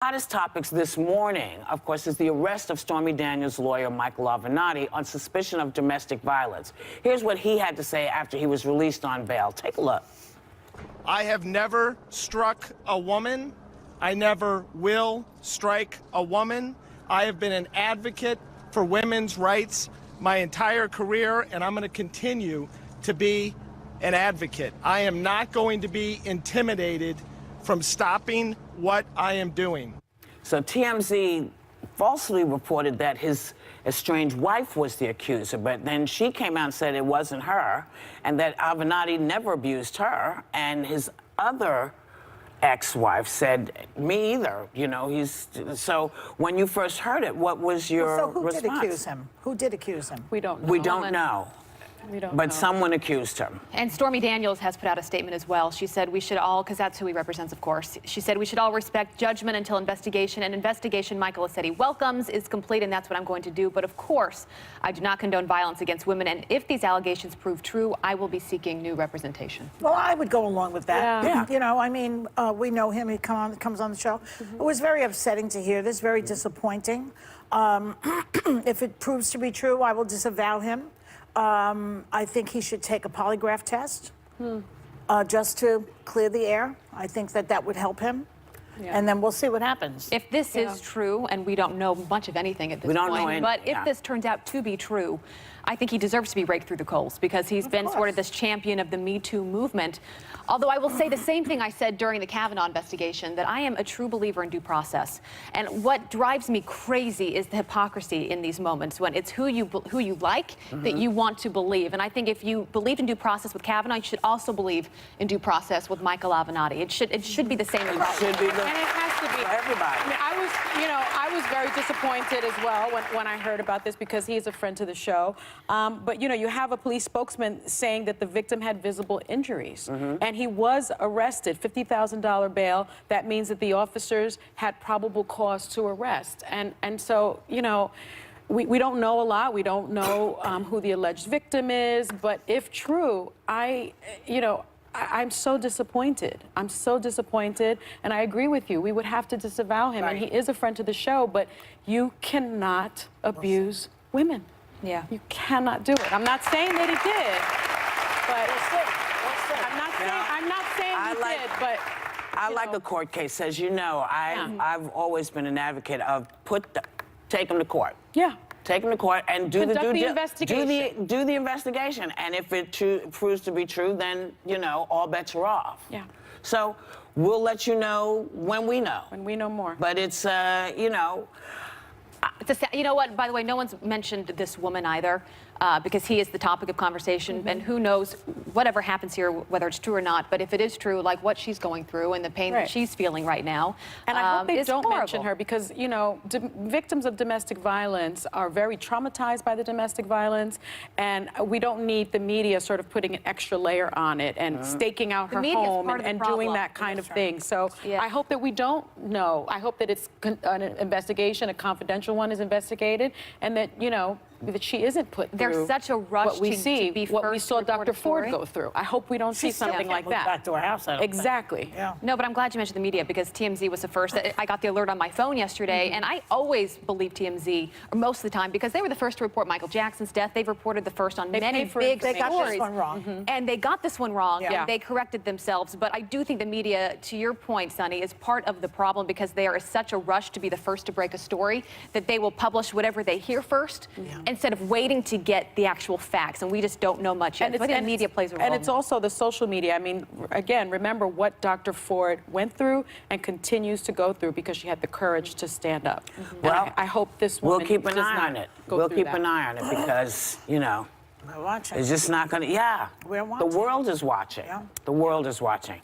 Hottest topics this morning, of course, is the arrest of Stormy Daniels' lawyer, Michael Avenatti, on suspicion of domestic violence. Here's what he had to say after he was released on bail. Take a look. I have never struck a woman. I never will strike a woman. I have been an advocate for women's rights my entire career, and I'm going to continue to be an advocate. I am not going to be intimidated from stopping what I am doing. So TMZ falsely reported that his estranged wife was the accuser, but then she came out and said it wasn't her, and that Avenatti never abused her, and his other ex-wife said, me either. You know, so when you first heard it, what was your So who response? did accuse him? Who did accuse him? We don't know. We don't know. We don't but know. someone accused him. And Stormy Daniels has put out a statement as well. She said we should all, because that's who he represents, of course. She said we should all respect judgment until investigation. And investigation, Michael has said he welcomes, is complete, and that's what I'm going to do. But of course, I do not condone violence against women. And if these allegations prove true, I will be seeking new representation. Well, I would go along with that. Yeah. You know, I mean, we know him. He comes on the show. It was very upsetting to hear this, very disappointing. If it proves to be true, I will disavow him. I think he should take a polygraph test just to clear the air. I think that would help him. Yeah. And then we'll see what happens. If this is true, and we don't know much of anything at this point, but if this turns out to be true, I think he deserves to be raked through the coals because he's been sort of this champion of the Me Too movement. Although I will say the same thing I said during the Kavanaugh investigation, that I am a true believer in due process. And what drives me crazy is the hypocrisy in these moments when it's who you like that you want to believe. And I think if you believed in due process with Kavanaugh, you should also believe in due process with Michael Avenatti. It should be the same. It should be And it has to be. for everybody. I was very disappointed as well when I heard about this because he is a friend to the show. But, you have a police spokesman saying that the victim had visible injuries. And he was arrested, $50,000 bail. That means that the officers had probable cause to arrest. And so, we don't know a lot. We don't know who the alleged victim is. But if true, I'm so disappointed. I'm so disappointed, and I agree with you. We would have to disavow him, and he is a friend to the show, but you cannot abuse women. Yeah. You cannot do it. I'm not saying that he did, but I'm not saying he did, but I like a court case. As you know, I've always been an advocate of take him to court. Yeah. Take him to court and do Conduct the investigation. Do the investigation. And if it proves to be true, then, all bets are off. Yeah. So we'll let you know when we know. When we know more. But it's, you know what? By the way, no one's mentioned this woman either, because he is the topic of conversation. And who knows whatever happens here, whether it's true or not. But if it is true, like what she's going through and the pain that she's feeling right now, and I hope they don't horrible. mention her because victims of domestic violence are very traumatized by the domestic violence, and we don't need the media sort of putting an extra layer on it and staking out her home and doing that kind of thing. So I hope that we don't know. I hope that it's an investigation, a confidential one is investigated, and that that she isn't put through. There's such a rush what we see, be what we first saw to report Dr. a Ford story. go through. I hope we don't see something like that. Back to her house. I don't think. Exactly. Yeah. No, but I'm glad you mentioned the media because TMZ was the first. I got the alert on my phone yesterday, and I always believe TMZ, or most of the time, because they were the first to report Michael Jackson's death. They've reported the first on many big stories. They got this one wrong. And they got this one wrong, Yeah. and they corrected themselves. But I do think the media, to your point, Sonny, is part of the problem because they are in such a rush to be the first to break a story that they will publish whatever they hear first instead of waiting to get the actual facts. And we just don't know much yet. And the media plays a role. And it's also the social media. I mean, again, remember what Dr. Ford went through and continues to go through because she had the courage to stand up. Well, I hope this woman we'll keep an eye on it. We'll keep an eye on it because, We're watching. it's just not going to, We're watching. The world is watching. Yeah. The world is watching.